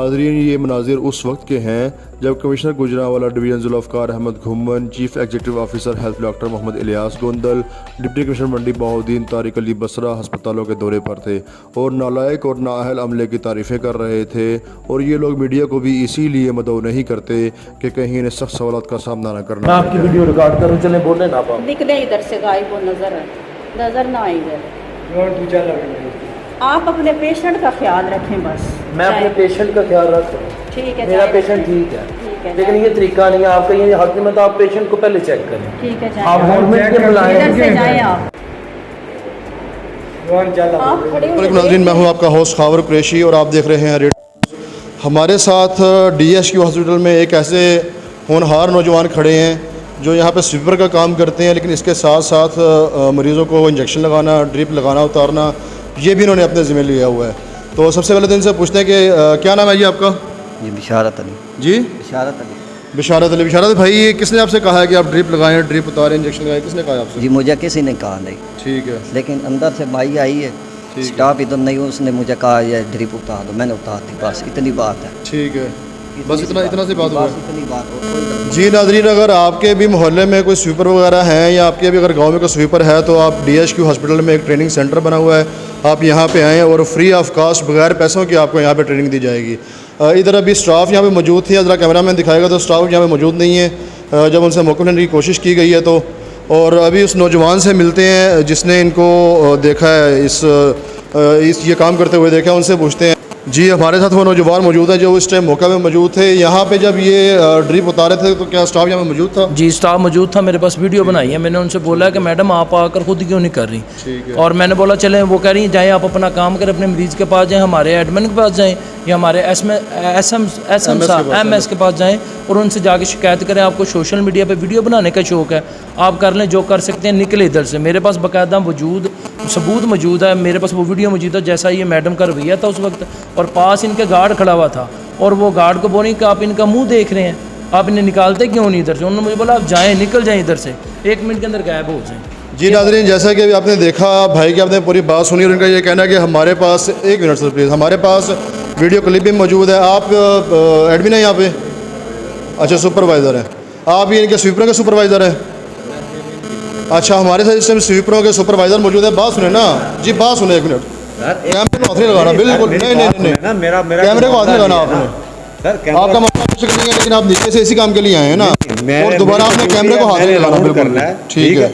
नाजरीन, ये मनाजिर उस वक्त के हैं जब commissioner Gujranwala division Zulfiqar Ahmed Ghumman, chief executive officer health doctor Mohammad Ilyas Gondal, deputy commissioner Mandi Bahauddin Tariq Ali Basra अस्पतालों के दौरे पर थे और नालायक और नाअहल अमले की तारीफ़ें कर रहे थे। और ये लोग मीडिया को भी इसीलिए मदऊ नहीं करते कि कहीं इन्हें सख्त सवालत का सामना न करना। मैं आपकी वीडियो रिकॉर्ड करूँ, चले बोले ना आप निकले इधर से गायब हो, नजर ना आए इधर। आप अपने पेशेंट का ख्याल रखें बस। मैं अपने पेशेंट का ख्याल रख रहा हूँ, ठीक है, मेरा पेशेंट ठीक है, लेकिन ये तरीका नहीं है आपका। ये हक में तो आप पेशेंट को पहले चेक करें। ठीक है, आप गवर्नमेंट के बुलाएं, इधर से जाएं आप खड़े हो जाइए। मैं हूँ आपका होस्ट खावर कुरैशी और आप देख रहे हैं रेड। हमारे साथ DSQ हॉस्पिटल में एक ऐसे होनहार नौजवान खड़े हैं जो यहाँ पे स्वीपर का काम करते हैं, लेकिन इसके साथ साथ मरीज़ों को इंजेक्शन लगाना, ड्रिप लगाना, उतारना, ये भी इन्होंने अपने ज़िम्मे लिया हुआ है। तो सबसे पहले तो इनसे पूछते हैं कि क्या नाम है जी आपका? जी बिशारत अली। जी बिशारत अली। बिशारत अली। बिशारत भाई, ये किसने आपसे कहा है कि आप ड्रिप लगाएं, ड्रिप उतारें, इंजेक्शन लगाएं? किसने कहा आपसे? जी मुझे किसी ने कहा नहीं। ठीक है। लेकिन अंदर से भाई आई है, स्टाफ इधर नहीं, उसने मुझे कहा ये ड्रिप उतार दो, मैंने उतार दी, बस इतनी बात है। ठीक है, बस इतना सी बात हुआ। इतनी बात हो। जी नाज़रीन, अगर आपके भी मोहल्ले में कोई स्वीपर वगैरह हैं या आपके भी अगर गांव में कोई स्वीपर है तो आप DSQ हॉस्पिटल में एक ट्रेनिंग सेंटर बना हुआ है, आप यहाँ पे आएँ और फ्री ऑफ कास्ट बगैर पैसों की आपको यहाँ पे ट्रेनिंग दी जाएगी। इधर अभी स्टाफ यहाँ पे मौजूद थी, ज़रा कैमरा मैन दिखाएगा तो स्टाफ यहाँ पे मौजूद नहीं है जब उनसे मौका लेने की कोशिश की गई है तो। और अभी उस नौजवान से मिलते हैं जिसने इनको देखा है, इस ये काम करते हुए देखा, उनसे पूछते हैं। जी, हमारे साथ वो नौजवान मौजूद है जो इस टाइम मौका में मौजूद थे। यहाँ पे जब ये ड्रिप उतारे थे तो क्या स्टाफ यहाँ पे मौजूद था? जी स्टाफ मौजूद था, मेरे पास वीडियो बनाई है। मैंने उनसे बोला कि मैडम आप आकर खुद क्यों नहीं कर रही? ठीक है। और मैंने बोला चलें, वो कह रही हैं जाएँ आप अपना काम करें, अपने मरीज़ के पास जाएँ, हमारे एडमिन के पास जाएँ या हमारे MS के पास जाएँ और उनसे जाके शिकायत करें। आपको सोशल मीडिया पे वीडियो बनाने का शौक़ है, आप कर लें, जो कर सकते हैं निकले इधर से। मेरे पास बाकायदा सबूत मौजूद है, मेरे पास वो वीडियो मौजूद है जैसा ये मैडम का रवैया था उस वक्त। और पास इनके गार्ड खड़ा हुआ था और वो गार्ड को बोली कि आप इनका मुंह देख रहे हैं, आप इन्हें निकालते क्यों नहीं इधर से? उन्होंने मुझे बोला आप जाएँ, निकल जाएँ इधर से, 1 मिनट के अंदर गायब हो जाएँ। जी नाज़रीन, जैसा कि अभी आपने देखा भाई की आपने पूरी बात सुनी और उनका ये कहना है कि हमारे पास 1 मिनट सर प्लीज़, हमारे पास वीडियो क्लिप भी मौजूद है। आप एडमिन है यहाँ पे? अच्छा, सुपरवाइज़र हैं आप? ये इनके स्वीपरों के सुपरवाइज़र हैं? अच्छा, हमारे साथ इस टाइम स्वीपरों के सुपरवाइज़र मौजूद है। बात सुने ना जी, बात सुने 1 मिनट। कैमरे को हाथ नहीं लगाना, बिल्कुल नहीं, कैमरे को हाथ नहीं लगाना आपने। आपका मसला कुछ नहीं है, लेकिन आप नीचे से इसी काम के लिए आए हैं ना, और दोबारा आपने कैमरे को हाथ नहीं लगाना। बिल्कुल ठीक है।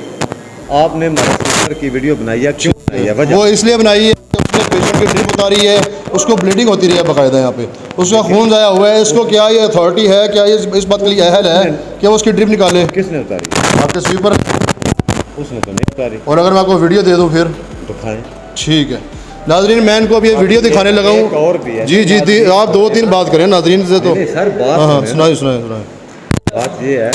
आपने हमारे की वीडियो बनाई है, क्यों बनाई है? वो इसलिए बनाई है कि उसने पेशेंट की ड्रिप उतारी है, उसको ब्लीडिंग होती रही है बाकायदा, यहाँ पे उसका खून ज़ाया हुआ है। इसको क्या ये अथॉरिटी है, क्या ये इस बात के लिए अहल है कि वो उसकी ड्रिप निकाले? किसने उतारी? आपके स्वीपर। उसने तो नहीं उतारी। और अगर मैं आपको वीडियो दे दूँ फिर? दिखाएं। ठीक है नाजरीन, मैं इनको अभी ये वीडियो दिखाने लगा हूँ। और भी है जी जी, आप 2-3 बात करें नाजरीन से तो। सर बात हाँ, सुनाए। बात ये है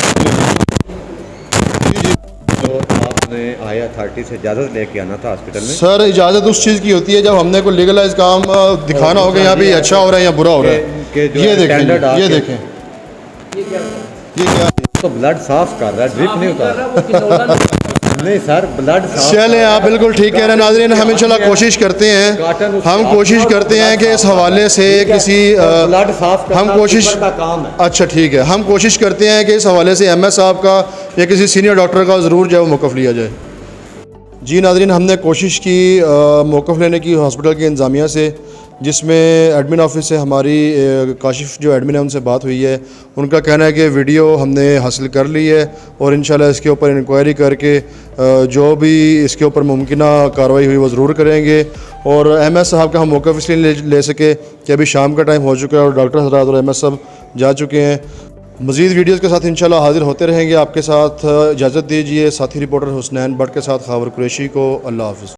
तो आपने आया अथॉरिटी से इजाज़त लेके आना था हॉस्पिटल में। सर, इजाज़त उस चीज़ की होती है जब हमने कोई लीगलाइज काम दिखाना होगा, यहाँ पे अच्छा हो रहा है या बुरा हो रहा है। ये देखें ये क्या तो ब्लड साफ कर रहा है, ड्रिप नहीं उतार नहीं सर, ब्लड साफ। चले, आप बिल्कुल ठीक कह रहे हैं नाज़रीन। हम इंशाल्लाह कोशिश करते हैं कि इस हवाले से किसी ब्लड साफ हम कोशिश का काम है। अच्छा ठीक है, हम कोशिश करते हैं कि इस हवाले से MS साहब का या किसी सीनियर डॉक्टर का ज़रूर जो है मौक़िफ़ लिया जाए। जी नाज़रीन, हमने कोशिश की मौक़िफ़ लेने की हॉस्पिटल की इंतज़ामिया से, जिसमें एडमिन ऑफिस से हमारी काशिफ जो एडमिन है उनसे बात हुई है। उनका कहना है कि वीडियो हमने हासिल कर ली है और इंशाल्लाह इसके ऊपर इंक्वायरी करके जो भी इसके ऊपर मुमकिना कार्रवाई हुई वो ज़रूर करेंगे। और MS साहब का हम मौक़िफ़ इसलिए ले सके कि अभी शाम का टाइम हो चुका है और डॉक्टर हज़रात और MS साहब जा चुके हैं। मज़ीद वीडियोज़ के साथ इंशाल्लाह हाज़िर होते रहेंगे। आपके साथ इजाज़त दीजिए, साथी रिपोर्टर हुसनैन भट्ट के साथ खावर कुरैशी को। अल्लाह हाफ़िज़।